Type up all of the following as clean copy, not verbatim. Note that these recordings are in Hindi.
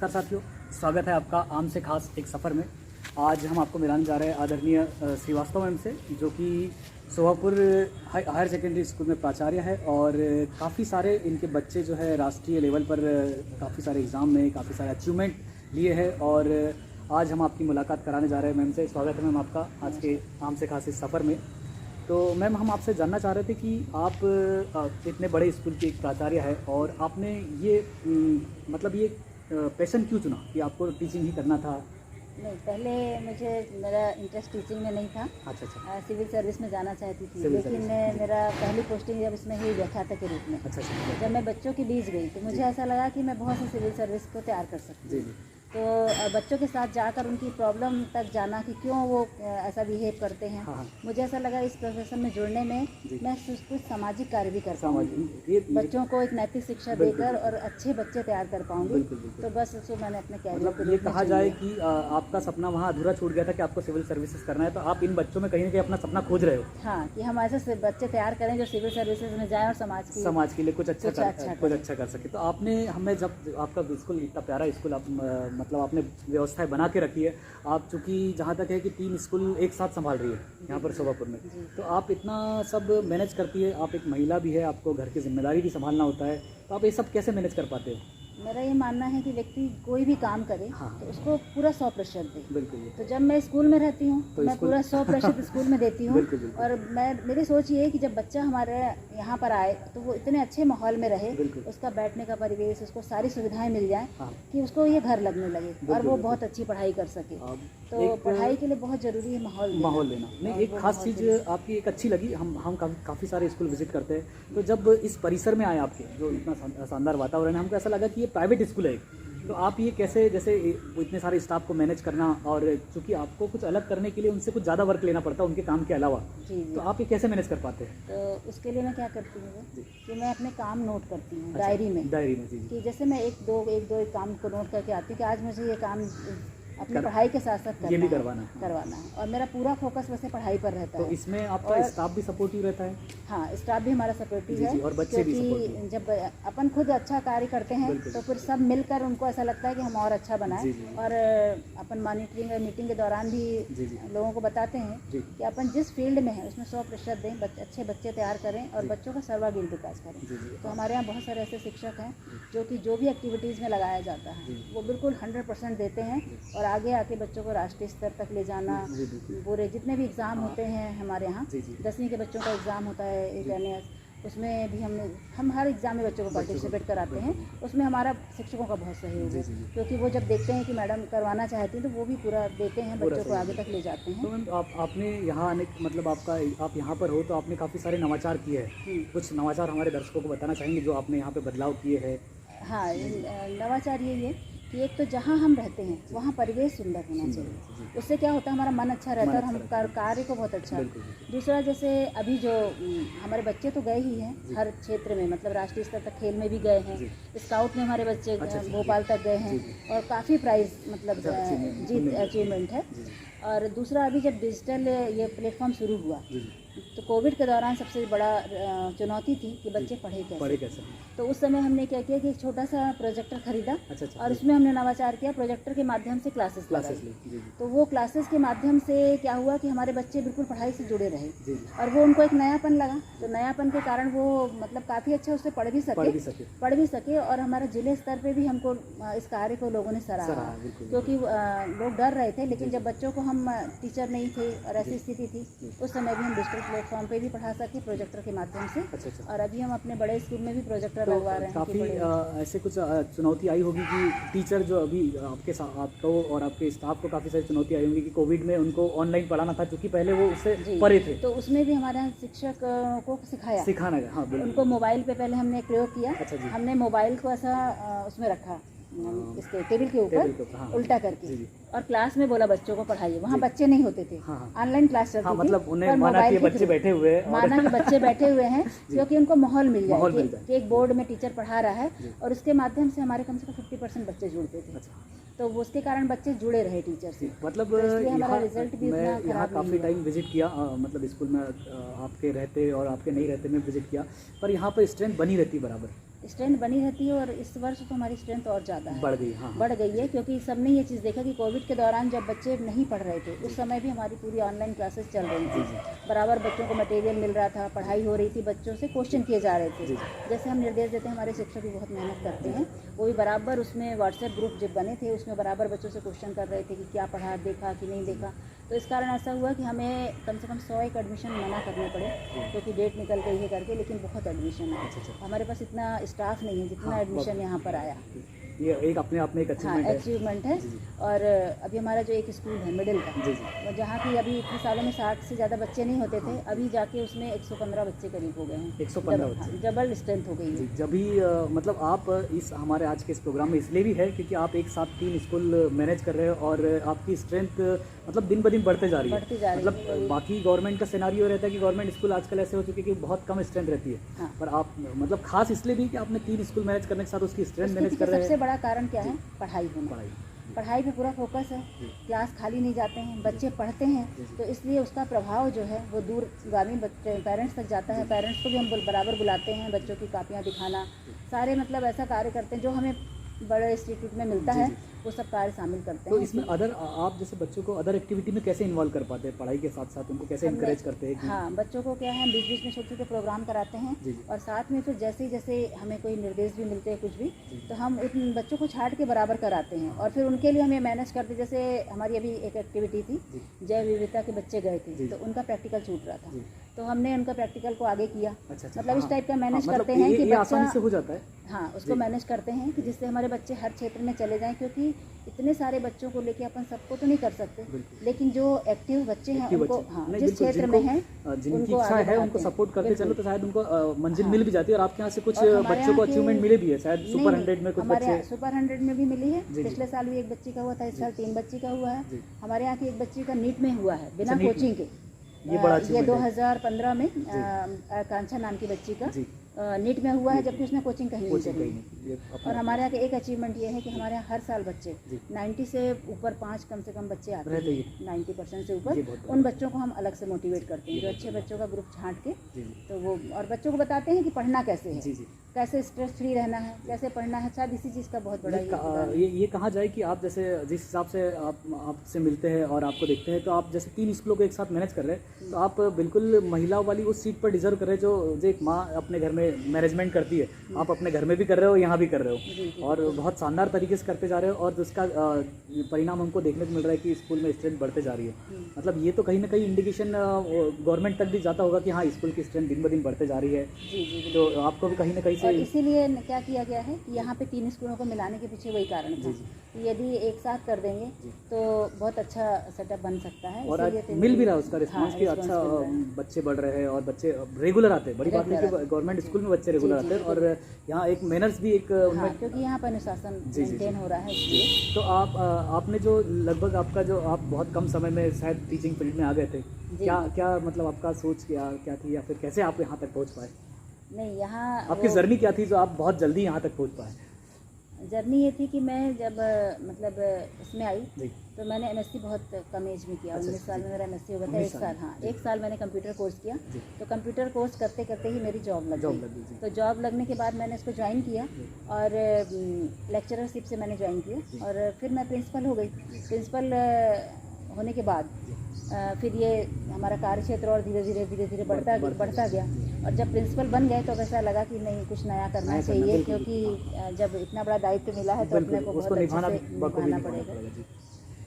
नमस्कार साथियों, स्वागत है आपका आम से खास एक सफ़र में। आज हम आपको मिलाने जा रहे हैं आदरणीय श्रीवास्तव मैम से, जो कि सोहापुर हायर सेकेंडरी स्कूल में प्राचार्य है और काफ़ी सारे इनके बच्चे जो है राष्ट्रीय लेवल पर काफ़ी सारे एग्ज़ाम में काफ़ी सारे अचीवमेंट लिए हैं और आज हम आपकी मुलाकात कराने जा रहे हैं मैम से। स्वागत है मैम आपका आज के आम से खास इस सफ़र में। तो मैम, हम आपसे जानना चाह रहे थे कि आप इतने बड़े स्कूल के एक प्राचार्य है और आपने ये मतलब ये पैशन क्यों चुना कि आपको टीचिंग ही करना था? नहीं, पहले मेरा इंटरेस्ट टीचिंग में नहीं था। अच्छा। सिविल सर्विस में जाना चाहती थी, सिविल लेकिन सर्विस। मेरा पहली पोस्टिंग जब इसमें हुई व्याख्याता के रूप में। अच्छा। जब मैं बच्चों के बीच गई तो मुझे ऐसा लगा कि मैं बहुत सी सिविल सर्विस को तैयार कर सकती हूँ। जी। तो बच्चों के साथ जाकर उनकी प्रॉब्लम तक जाना कि क्यों वो ऐसा बिहेव करते हैं। हाँ। मुझे ऐसा लगा इस प्रोफेशन में जुड़ने में मैं कुछ सामाजिक कार्य भी कर समझ पाऊँगी, ये बच्चों को एक नैतिक शिक्षा देकर और अच्छे बच्चे तैयार कर पाऊँगी। बिल्कुल। तो बस उसको मैंने अपने कैरियर मतलब के ये रूप में कहा चुन जाए लिया। कि आपका सपना वहाँ अधूरा छूट गया था कि आपको सिविल सर्विसेज करना है, तो आप इन बच्चों में कहीं ना कहीं अपना सपना खोज रहे हो। हाँ, कि हम ऐसे बच्चे तैयार करें जो सिविल सर्विसेज में जाएं और समाज के लिए कुछ अच्छा कर सके। तो आपने हमें जब आपका स्कूल इतना प्यारा स्कूल आप मतलब आपने व्यवस्थाएं बना के रखी है। आप चूँकि जहाँ तक है कि 3 स्कूल एक साथ संभाल रही है यहाँ पर सोहापुर में, तो आप इतना सब मैनेज करती है। आप एक महिला भी है, आपको घर की जिम्मेदारी भी संभालना होता है, तो आप ये सब कैसे मैनेज कर पाते हो? मेरा ये मानना है कि व्यक्ति कोई भी काम करे तो उसको पूरा 100% दे। बिल्कुल। तो जब मैं स्कूल में रहती हूँ तो मैं पूरा 100% स्कूल में देती हूँ। और मेरी सोच ये है कि जब बच्चा हमारे यहाँ पर आए तो वो इतने अच्छे माहौल में रहे, उसका बैठने का परिवेश, उसको सारी सुविधाएं मिल जाए कि उसको ये घर लगने लगे और वो बहुत अच्छी पढ़ाई कर सके। तो पढ़ाई के लिए बहुत ज़रूरी है माहौल देना। नहीं, एक खास चीज़ आपकी एक अच्छी लगी। हम काफ़ी सारे स्कूल विजिट करते हैं, तो जब इस परिसर में आए आपके जो इतना शानदार वातावरण है, हमको ऐसा लगा कि ये प्राइवेट स्कूल है। तो आप ये कैसे, जैसे इतने सारे स्टाफ को मैनेज करना और चूंकि आपको कुछ अलग करने के लिए उनसे कुछ ज़्यादा वर्क लेना पड़ता है उनके काम के अलावा, तो आप ये कैसे मैनेज कर पाते हैं? तो उसके लिए मैं क्या करती हूँ कि मैं अपने काम नोट करती हूँ डायरी में जी। कि जैसे मैं एक दो काम को नोट करके आती हूँ कि आज मुझे ये काम अपनी पढ़ाई के साथ साथ करवाना है और मेरा पूरा फोकस वैसे पढ़ाई पर रहता है। तो इसमें आपका स्टाफ भी सपोर्टिव रहता है? हाँ, स्टाफ भी हमारा सपोर्टिव है और बच्चे भी सपोर्टिव हैं। जब अपन खुद अच्छा कार्य करते हैं तो फिर सब मिलकर उनको ऐसा लगता है कि हम और अच्छा बनाएं। और अपन मॉनिटरिंग और मीटिंग के दौरान भी लोगों को बताते हैं कि अपन जिस फील्ड में है उसमें 100% दें, अच्छे बच्चे तैयार करें और बच्चों का सर्वांगीण विकास करें। तो हमारे यहाँ बहुत सारे ऐसे शिक्षक हैं जो भी एक्टिविटीज़ में लगाया जाता है वो बिल्कुल 100% देते हैं और आगे आके बच्चों को राष्ट्रीय स्तर तक ले जाना। पूरे जितने भी एग्ज़ाम होते हैं हमारे यहाँ, 10वीं के बच्चों का एग्ज़ाम होता है एक NS, उसमें भी हम हर एग्ज़ाम में बच्चों को पार्टिसिपेट कराते हैं। उसमें हमारा शिक्षकों का बहुत सहयोग है, क्योंकि वो जब देखते हैं कि मैडम करवाना चाहती हैं तो वो भी पूरा देते हैं, बच्चों को आगे तक ले जाते हैं। तो मैम, आपने यहाँ आने मतलब आप यहाँ पर हो तो आपने काफ़ी सारे नवाचार किए हैं। कुछ नवाचार हमारे दर्शकों को बताना चाहेंगे जो आपने यहाँ पे बदलाव किए हैं? हाँ, नवाचार यही है कि एक तो जहाँ हम रहते हैं वहाँ परिवेश सुंदर होना चाहिए। उससे क्या होता है, हमारा मन अच्छा रहता है और हम कार्य को बहुत अच्छा। दूसरा, जैसे अभी जो हमारे बच्चे तो गए ही हैं हर क्षेत्र में, मतलब राष्ट्रीय स्तर तक खेल में भी गए हैं, स्काउट में हमारे बच्चे भोपाल तक गए हैं और काफ़ी प्राइज मतलब अचीवमेंट है। और दूसरा, अभी जब डिजिटल ये प्लेटफॉर्म शुरू हुआ तो कोविड के दौरान सबसे बड़ा चुनौती थी कि बच्चे पढ़े कैसे। तो उस समय हमने क्या किया कि एक छोटा सा प्रोजेक्टर खरीदा और उसमें हमने नवाचार किया, प्रोजेक्टर के माध्यम से क्लासेस ली। तो वो क्लासेस के माध्यम से क्या हुआ कि हमारे बच्चे बिल्कुल पढ़ाई से जुड़े रहे और वो उनको एक नयापन लगा। तो नयापन के कारण वो मतलब काफ़ी अच्छा उससे पढ़ भी सके और हमारे जिले स्तर पे भी हमको इस कार्य को लोगों ने सराहा, क्योंकि लोग डर रहे थे। लेकिन जब बच्चों को हम टीचर नहीं थे और ऐसी स्थिति थी, उस समय भी हम डिजिटल प्लेटफॉर्म पे भी पढ़ा सके प्रोजेक्टर के माध्यम से। और अभी हम अपने बड़े स्कूल में भी प्रोजेक्टर लगवा रहे हैं। काफ़ी ऐसे कुछ चुनौती आई होगी कि टीचर जो अभी आपको और आपके स्टाफ को काफ़ी सारी चुनौती आई होगी कि कोविड में उनको ऑनलाइन पढ़ाना था, क्योंकि पहले वो उससे परे थे। तो उसमें भी हमारे यहाँ शिक्षक को सिखाना है। हाँ, उनको मोबाइल पे पहले हमने प्रयोग किया। हमने मोबाइल को ऐसा उसमें रखा, इसके टेबल के ऊपर उल्टा करके, और क्लास में बोला बच्चों को पढ़ाइए। वहाँ बच्चे नहीं होते थे, ऑनलाइन क्लास चलती थी। मतलब उन्हें माना कि बच्चे बैठे हुए हैं क्योंकि उनको माहौल मिल जाए कि एक बोर्ड में टीचर पढ़ा रहा है और उसके माध्यम से हमारे कम से कम 50% बच्चे जुड़ते थे। तो उसके कारण बच्चे जुड़े रहे टीचर से। मतलब हमारा रिजल्ट भी मैं यहाँ काफ़ी टाइम विजिट किया, मतलब स्कूल में आपके रहते और आपके नहीं रहते में विजिट किया, पर यहाँ पर स्ट्रेंथ बनी रहती बराबर। स्ट्रेंथ बनी रहती है। और इस वर्ष तो हमारी स्ट्रेंथ और ज़्यादा है, बढ़ गई। हाँ, बढ़ गई है, क्योंकि सबने ये चीज़ देखा कि कोविड के दौरान जब बच्चे नहीं पढ़ रहे थे उस समय भी हमारी पूरी ऑनलाइन क्लासेस चल रही थी। बराबर बच्चों को मटेरियल मिल रहा था, पढ़ाई हो रही थी, बच्चों से क्वेश्चन किए जा रहे थे। जैसे हम निर्देश देते हैं, हमारे शिक्षक भी बहुत मेहनत करते हैं, वो भी बराबर उसमें व्हाट्सएप ग्रुप जब बने थे उसमें बराबर बच्चों से क्वेश्चन कर रहे थे कि क्या पढ़ा, देखा कि नहीं देखा। तो इस कारण ऐसा हुआ कि हमें कम से कम 100 एडमिशन मना करने पड़े, क्योंकि डेट निकल गई है करके, लेकिन बहुत एडमिशन है। हमारे पास इतना स्टाफ नहीं है जितना एडमिशन यहाँ पर आया। ये एक अपने आप में एक अचीवमेंट है। और अभी हमारा जो एक स्कूल है मिडिल का, जहाँ की अभी इतने सालों में 60 से ज़्यादा बच्चे नहीं होते थे, अभी जाके उसमें 115 बच्चे करीब हो गए हैं। 115 बच्चे, डबल स्ट्रेंथ हो गई है। जब भी मतलब आप इस हमारे आज के इस प्रोग्राम में इसलिए भी है क्योंकि आप एक साथ 3 स्कूल मैनेज कर रहे हो और आपकी स्ट्रेंथ मतलब दिन ब दिन बढ़ते जा रही है। मतलब बाकी गवर्नमेंट का सिनेरियो रहता है कि गवर्नमेंट स्कूल आजकल ऐसे हो चुके हैं कि बहुत कम स्ट्रेंथ रहती है। हाँ। पर आप मतलब खास इसलिए भी कि आपने 3 स्कूल मैनेज करने के साथ उसकी स्ट्रेंथ मैनेज कर रहे हैं। सबसे बड़ा कारण क्या है? पढ़ाई होना। पढ़ाई पे पूरा फोकस है, क्लास खाली नहीं जाते हैं, बच्चे पढ़ते हैं, तो इसलिए उसका प्रभाव जो है वो दूरगामी पेरेंट्स तक जाता है। पेरेंट्स को भी हम बराबर बुलाते हैं, बच्चों की कापियाँ दिखाना, सारे मतलब ऐसा कार्य करते हैं जो हमें बड़े इंस्टीट्यूट में मिलता है, वो सब कार्य शामिल करते हैं। तो इसमें आप जैसे बच्चों को अदर एक्टिविटी में कैसे इन्वॉल्व कर पाते हैं? पढ़ाई के साथ साथ उनको कैसे इनकरेज करते हैं? हाँ, बच्चों को क्या है, बीच बीच में छोटे छोटे प्रोग्राम कराते हैं और साथ में फिर जैसे जैसे हमें कोई निर्देश भी मिलते हैं कुछ भी, तो हम उन बच्चों को छाट के बराबर कराते हैं और फिर उनके लिए हमें मैनेज करते। जैसे हमारी अभी एक एक्टिविटी थी, जैव विविधता के बच्चे गए थे, तो उनका प्रैक्टिकल छूट रहा था, तो हमने उनका प्रैक्टिकल को आगे किया। मतलब इस टाइप का मैनेज करते हैं कि आसानी से हो जाता है। हाँ, उसको मैनेज करते हैं कि जिससे हमारे बच्चे हर क्षेत्र में चले जाएं, क्योंकि इतने सारे बच्चों को लेके अपन सबको तो नहीं कर सकते, लेकिन जो एक्टिव बच्चे हैं उनको, हाँ, जिस क्षेत्र में हैं जिनकी इच्छा है उनको सपोर्ट करते चलो तो शायद उनको मंजिल मिल भी जाती है। और आपके यहाँ से कुछ बच्चों को अचीवमेंट मिले भी है, शायद सुपर 100 में कुछ बच्चे, सुपर 100 में भी मिली है। पिछले साल भी एक बच्ची का हुआ था, इस साल 3 बच्ची का हुआ है। हमारे यहाँ की एक बच्ची का नीट में हुआ है बिना कोचिंग के। ये 2015 में आकांक्षा नाम की बच्ची का नीट में हुआ है, जबकि उसने कोचिंग कहीं नहीं करी। और हमारे यहाँ का एक अचीवमेंट ये है कि हमारे यहाँ हर साल बच्चे 90 से ऊपर 5 कम से कम बच्चे आते हैं, 90% से ऊपर। उन बच्चों को हम अलग से मोटिवेट करते हैं, जो अच्छे बच्चों का ग्रुप छांट के, तो वो और बच्चों को बताते हैं कि पढ़ना कैसे है, कैसे स्ट्रेस फ्री रहना है, कैसे पढ़ना है। शायद इसी चीज़ का बहुत बड़ा ये कहा जाए कि आप जैसे जिस हिसाब से आपसे मिलते हैं और आपको देखते हैं, तो आप जैसे 3 स्कूलों को एक साथ मैनेज कर रहे हैं, तो आप बिल्कुल महिलाओं वाली उस सीट पर डिजर्व कर रहे हैं जो एक माँ अपने घर में मैनेजमेंट करती है। आप अपने घर में भी कर रहे हो, यहाँ भी कर रहे हो, और बहुत शानदार तरीके से करते जा रहे हो, और उसका परिणाम हमको देखने को मिल रहा है कि स्कूल में स्ट्रेंथ बढ़ते जा रही है। मतलब ये तो कहीं ना कहीं इंडिकेशन गवर्नमेंट तक भी जाता होगा कि हाँ, स्कूल की स्ट्रेंथ दिन ब दिन बढ़ते जा रही है। तो आपको भी कहीं ना कहीं से, और इसीलिए क्या किया गया है कि यहाँ पे 3 स्कूलों को मिलाने के पीछे वही कारण था कि यदि एक साथ कर देंगे तो बहुत अच्छा सेटअप बन सकता है। और मिल भी रहा है उसका रिस्पांस कि अच्छा बच्चे बढ़ रहे हैं और बच्चे रेगुलर आते हैं। बड़ी बात नहीं कि गवर्नमेंट स्कूल में बच्चे रेगुलर आते हैं, और यहाँ एक मैनर्स भी एक क्योंकि यहाँ पर अनुशासन मेंटेन हो रहा है इसलिए। तो आपने जो लगभग आपका जो आप बहुत कम समय में शायद टीचिंग फील्ड में आ गए थे, क्या मतलब आपका सोच क्या थी, या फिर कैसे आप यहाँ तक पहुँच पाए? नहीं, यहाँ आपकी जर्नी क्या थी जो आप बहुत जल्दी यहाँ तक पहुँच पाए? जर्नी ये थी कि मैं जब मतलब इसमें आई तो मैंने एमएससी बहुत कम एज में किया। 19 साल में मेरा एमएससी हो गया था। 1 साल, हाँ, 1 साल मैंने कंप्यूटर कोर्स किया। तो कंप्यूटर कोर्स करते करते ही मेरी जॉब लग गई। तो जॉब लगने के बाद मैंने इसको ज्वाइन किया और लेक्चररशिप से मैंने ज्वाइन किया, और फिर मैं प्रिंसिपल हो गई। प्रिंसिपल होने के बाद फिर ये हमारा कार्य क्षेत्र और धीरे धीरे बढ़ता गया। और जब प्रिंसिपल बन गए तो वैसा लगा कि नहीं, कुछ नया करना चाहिए, क्योंकि जब इतना बड़ा दायित्व मिला है तो अपने को बहुत अच्छे से निभाना पड़ेगा।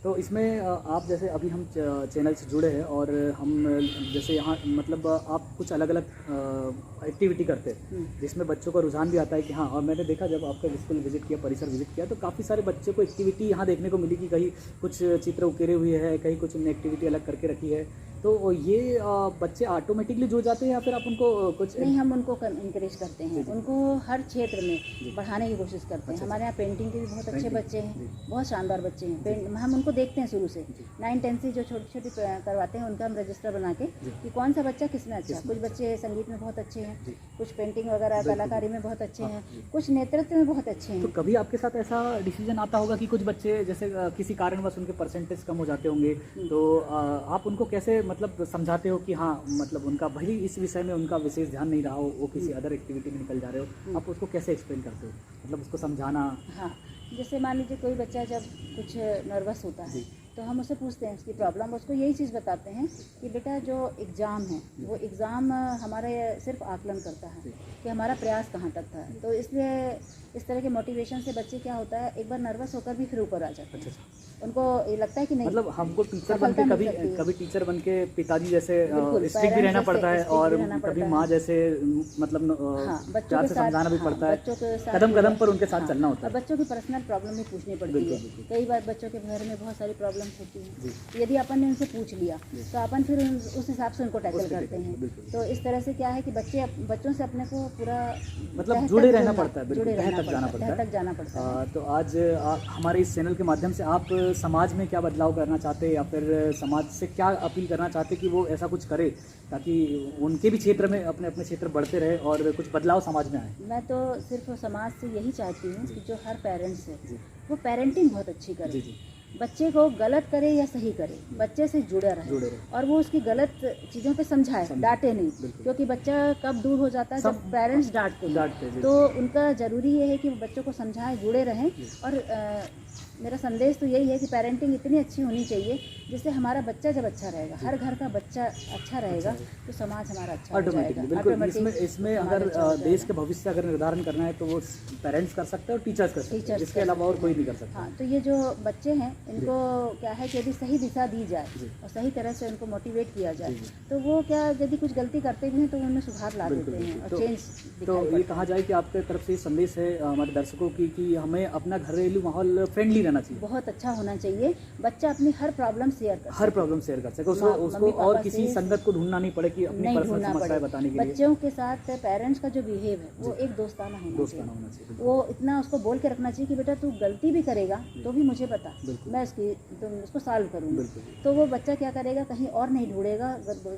तो इसमें आप जैसे अभी हम चैनल से जुड़े हैं और हम जैसे यहाँ मतलब आप कुछ अलग अलग एक्टिविटी करते हैं जिसमें बच्चों का रुझान भी आता है कि हाँ। और मैंने देखा जब आपका स्कूल विजिट किया, परिसर विजिट किया, तो काफ़ी सारे बच्चों को एक्टिविटी यहाँ देखने को मिली कि कहीं कुछ चित्र उकेरे हुए हैं, कहीं कुछ उन्होंने एक्टिविटी अलग करके रखी है। तो ये बच्चे ऑटोमेटिकली जुड़ जाते हैं या फिर आप उनको कुछ? नहीं, हम उनको इंकरेज करते हैं, उनको हर क्षेत्र में बढ़ाने की कोशिश करते हैं। हमारे यहाँ पेंटिंग के भी बहुत अच्छे बच्चे हैं, बहुत शानदार बच्चे हैं। हम उनको देखते हैं शुरू से, 9-10 से जो छोटी छोटी करवाते हैं उनका हम रजिस्टर बना के कि कौन सा बच्चा किसमें अच्छा। कुछ बच्चे संगीत में बहुत अच्छे हैं, कुछ पेंटिंग वगैरह कलाकारी में बहुत अच्छे हैं, कुछ नेतृत्व में बहुत अच्छे हैं। तो कभी आपके साथ ऐसा डिसीजन आता होगा कि कुछ बच्चे जैसे किसी कारणवश उनके परसेंटेज कम हो जाते होंगे, तो आप उनको कैसे मतलब समझाते हो कि हाँ मतलब उनका भले इस विषय में उनका विशेष ध्यान नहीं रहा हो, वो किसी अदर एक्टिविटी में निकल जा रहे हो, आप उसको कैसे एक्सप्लेन करते हो, मतलब उसको समझाना? हाँ, जैसे मान लीजिए कोई बच्चा जब कुछ नर्वस होता है तो हम उससे पूछते हैं उसकी प्रॉब्लम, उसको यही चीज़ बताते हैं कि बेटा जो एग्ज़ाम है वो एग्ज़ाम हमारे सिर्फ आकलन करता है कि हमारा प्रयास कहाँ तक था। तो इसलिए इस तरह के मोटिवेशन से बच्चे क्या होता है, एक बार नर्वस होकर भी फिर ऊपर आ जाते हैं। उनको ये लगता है कि नहीं, मतलब हमको टीचर बन के सफलता कभी मिल सकती है। कभी टीचर बन के पिताजी जैसे बिल्कुल, स्ट्रिक्ट भी रहना parents पड़ता है जैसे और strict भी रहना कभी पड़ता माँ है। जैसे मतलब हाँ, बच्चों प्यार के से साथ, समझाना भी हाँ, पड़ता है, बच्चों के साथ कदम कदम पर उनके साथ हाँ, चलना होता और है। बच्चों की पर्सनल प्रॉब्लम भी पूछनी पड़ती बिल्कुल, है। बिल्कुल। कई बार बच्चों के घर में बहुत सारी प्रॉब्लम्स होती जी। हैं, यदि अपन ने उनसे पूछ लिया तो अपन फिर उस हिसाब से उनको टैकल उसके करते हैं। बिल्कुल। तो इस तरह से क्या है कि बच्चों से अपने को पूरा मतलब तह जुड़े तक रहना जुड़ना, पड़ता है, बिल्कुल, जुड़े तह रहना तक जाना पड़ता है, पड़ता तह तक जाना पड़ता है। तो आज हमारे इस चैनल के माध्यम से आप समाज में क्या बदलाव करना चाहते हैं या फिर समाज से क्या अपील करना चाहते हैं कि वो ऐसा कुछ करे ताकि उनके भी क्षेत्र में अपने अपने क्षेत्र बढ़ते रहे और कुछ बदलाव समाज में आए? मैं तो सिर्फ समाज से यही चाहती हूँ कि जो हर पेरेंट्स है जी वो पेरेंटिंग बहुत अच्छी जी करे। जी बच्चे को गलत करे या सही करे, बच्चे से जुड़े जुड़े रहे रहे। और वो उसकी गलत चीज़ों पे समझाए, डांटे नहीं। बिल्कुल। क्योंकि बच्चा कब दूर हो जाता है जब पेरेंट्स डांटते डांटते हैं। हैं, तो उनका ज़रूरी ये है कि वो बच्चों को समझाएं, जुड़े रहें। और मेरा संदेश तो यही है कि पेरेंटिंग इतनी अच्छी होनी चाहिए जिससे हमारा बच्चा जब अच्छा रहेगा, हर घर का बच्चा अच्छा रहेगा तो समाज हमारा अच्छा हो ऑटोमेटिकली जाएगा। बिल्कुल। Automatic इसमें समाज अगर अच्छा हो देश जाएगा। के भविष्य का अगर निर्धारण करना है तो वो पेरेंट्स कर सकते हैं और टीचर्स कर सकते हैं, टीचर्स इसके कर अलावा और सकते कोई हैं। नहीं कर सकता। हाँ, तो ये जो बच्चे हैं इनको क्या है कि यदि सही दिशा दी जाए जी। और सही तरह से उनको मोटिवेट किया जाए जी, जी। तो वो क्या यदि कुछ गलती करते भी हैं तो उनमें सुधार ला बिल्कुल, देते हैं बिल्कुल। और चेंज तो दिखाई ये पड़ता कहा है। जाए कि आपके तरफ से ये संदेश है हमारे दर्शकों की कि हमें अपना घरेलू माहौल फ्रेंडली रहना चाहिए, बहुत अच्छा होना चाहिए, बच्चा अपनी हर प्रॉब्लम शेयर कर हर प्रॉब्लम शेयर कर सके, उसको उसको मम्मी और पापा किसी से संगत को ढूंढना नहीं पड़े कि अपनी नहीं पर्सनल ढूंढना समस्याएं पड़े। बताने के लिए बच्चों के साथ पेरेंट्स का जो बिहेव है वो एक दोस्ताना होना दोस्ताना चाहिए। होना चाहिए। वो इतना उसको बोल के रखना चाहिए कि बेटा तू गलती भी करेगा तो भी मुझे बता, बिल्कुल। मैं उसको सॉल्व करूँगी। बिल्कुल। तो वो बच्चा क्या करेगा, कहीं और नहीं ढूंढेगा,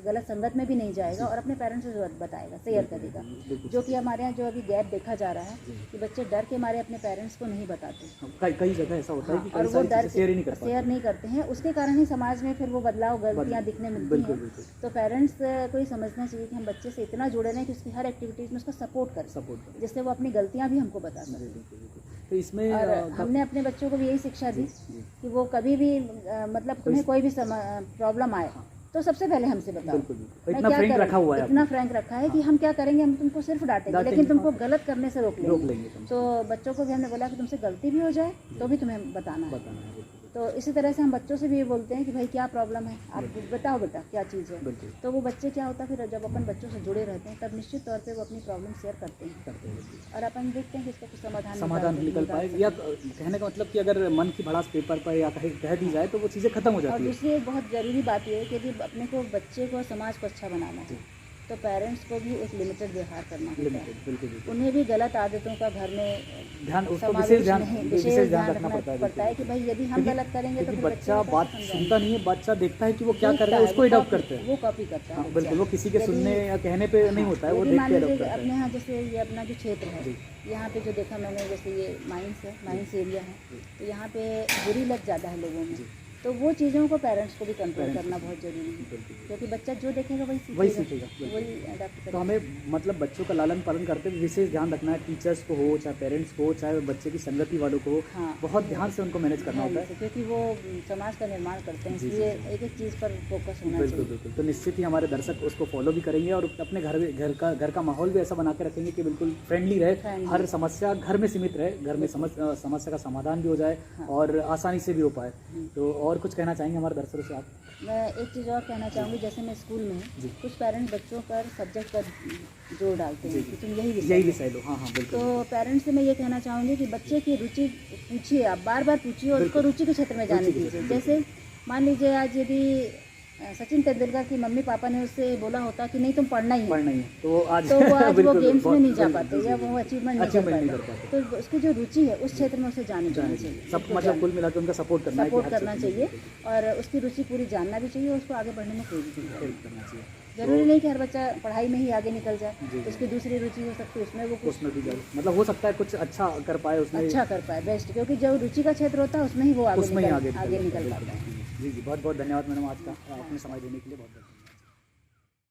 गलत संगत में भी नहीं जाएगा और अपने पेरेंट्स से बताएगा, शेयर करेगा। बिल्कुल। जो कि हमारे यहाँ जो अभी गैप देखा जा रहा है कि बच्चे डर के मारे अपने पेरेंट्स को नहीं बताते। कई जगह ऐसा होता है कि और कई वो सारी डर चीजें शेयर ही नहीं कर पाते। शेयर नहीं करते हैं, उसके कारण ही समाज में फिर वो बदलाव, गलतियाँ दिखने मिलती बिल्कुल, हैं। बिल्कुल। तो पेरेंट्स को ये समझना चाहिए कि हम बच्चे से इतना जुड़े रहें कि उसकी हर एक्टिविटीज़ में उसको सपोर्ट करें, सपोर्ट करें। जिससे वो अपनी गलतियाँ भी हमको बता सकें। बिल्कुल, बिल्कुल। तो इसमें और हमने अपने बच्चों को भी यही शिक्षा दी जी। कि वो कभी भी मतलब तुम्हें कोई भी प्रॉब्लम आए तो सबसे पहले हमसे बताओ। बिल्कुल, बिल्कुल। मैं इतना क्या फ्रैंक करूं? रखा हुआ है इतना फ्रैंक रखा है कि हम क्या करेंगे, हम तुमको सिर्फ डांटेंगे लेकिन तुमको गलत करने से रोक लेंगे। तुमसे। तो बच्चों को भी हमने बोला कि तुमसे गलती भी हो जाए तो भी तुम्हें बताना है। बिल्कुल। तो इसी तरह से हम बच्चों से भी ये बोलते हैं कि भाई क्या प्रॉब्लम है, आप बताओ बेटा क्या चीज़ है। बिल्कुल। तो वो बच्चे क्या होता है फिर जब अपन बच्चों से जुड़े रहते हैं तब निश्चित तौर पे वो अपनी प्रॉब्लम शेयर करते हैं और अपन देखते हैं कि इसका कुछ समाधान निकल पाए, या कहने का मतलब कि अगर मन की भड़ास पेपर पर या कहीं कह दी जाए तो वो चीज़ें खत्म हो और जाती है। दूसरी एक बहुत ज़रूरी बात यह है कि यदि अपने को बच्चे को समाज को अच्छा बनाना है तो पेरेंट्स को भी एक लिमिटेड व्यवहार करना होता है। बिल्कुल, बिल्कुल। उन्हें भी गलत आदतों का घर में ध्यान, उसको समावेश विशेष ध्यान नहीं, विशेष ध्यान रखना पड़ता है कि भाई यदि हम गलत करेंगे तो क्योंकि फिर बच्चा बच्चे बात सुनता नहीं है, बच्चा देखता है कि वो क्या कर रहा है, देखता उसको है, अडॉप्ट करते हैं। वो कॉपी करता है। हाँ, बिल्कुल। वो किसी के यदि- सुनने या कहने पे नहीं होता है, वो यदि देख मान के लीजिए अडॉप्ट कि करता अपने है। यहाँ जैसे ये अपना जो क्षेत्र है यहाँ पे जो देखा मैंने, जैसे ये माइंस एरिया है तो यहाँ पे बुरी लत ज़्यादा है लोगों में। तो वो चीज़ों को पेरेंट्स को भी कंट्रोल करना बहुत ज़रूरी है क्योंकि बच्चा जो देखेगा वही सीखेगा, वही अडॉप्ट करेगा। तो हमें मतलब बच्चों का लालन पालन करते हुए विशेष ध्यान रखना है, टीचर्स को हो चाहे पेरेंट्स को हो चाहे बच्चे की संगति वालों को हो। हाँ, बहुत ध्यान से उनको मैनेज करना होता है क्योंकि वो समाज का निर्माण करते हैं, इसलिए एक एक चीज़ पर फोकस होना बिल्कुल, चाहिए। बिल्कुल। तो निश्चित ही हमारे दर्शक उसको फॉलो भी करेंगे और अपने घर का माहौल भी ऐसा बना के रखेंगे कि बिल्कुल फ्रेंडली रहे, हर समस्या घर में सीमित रहे, घर में समस्या का समाधान भी हो जाए और आसानी से भी हो पाए। तो और कुछ कहना चाहेंगे हमारे दर्शकों से आप? मैं एक चीज़ और कहना चाहूँगी, जैसे मैं स्कूल में कुछ पेरेंट्स बच्चों पर सब्जेक्ट पर जोर डालते हैं कि तुम यही विषय लो। हाँ, बिल्कुल। तो पेरेंट्स से मैं ये कहना चाहूँगी कि बच्चे की रुचि पूछिए, आप बार बार पूछिए और उसको रुचि के क्षेत्र में जाने दीजिए। जैसे मान लीजिए आज यदि सचिन तेंदुलकर की मम्मी पापा ने उससे बोला होता कि नहीं तुम पढ़ना ही है तो आज वो गेम्स में नहीं जा पाते या वो अचीवमेंट नहीं कर पाते। तो उसकी जो रुचि है उस क्षेत्र में उसे जाना चाहिए, सब मतलब कुल मिलाकर उनका सपोर्ट करना चाहिए और उसकी रुचि पूरी जानना भी चाहिए और उसको आगे बढ़ने में प्रेरित करना चाहिए। जरूरी नहीं कि हर बच्चा पढ़ाई में ही आगे निकल जाए, जी। उसकी दूसरी रुचि हो सकती है, उसमें वो कुछ उसमें भी मतलब हो सकता है कुछ अच्छा कर पाए उसमें, अच्छा कर पाए, बेस्ट, क्योंकि जो रुचि का क्षेत्र होता है उसमें ही वो उसमें ही आगे निकल बिल्कुल, पाता है। जी जी, बहुत बहुत धन्यवाद मैडम आज का आपने समय देने के लिए, बहुत बहुत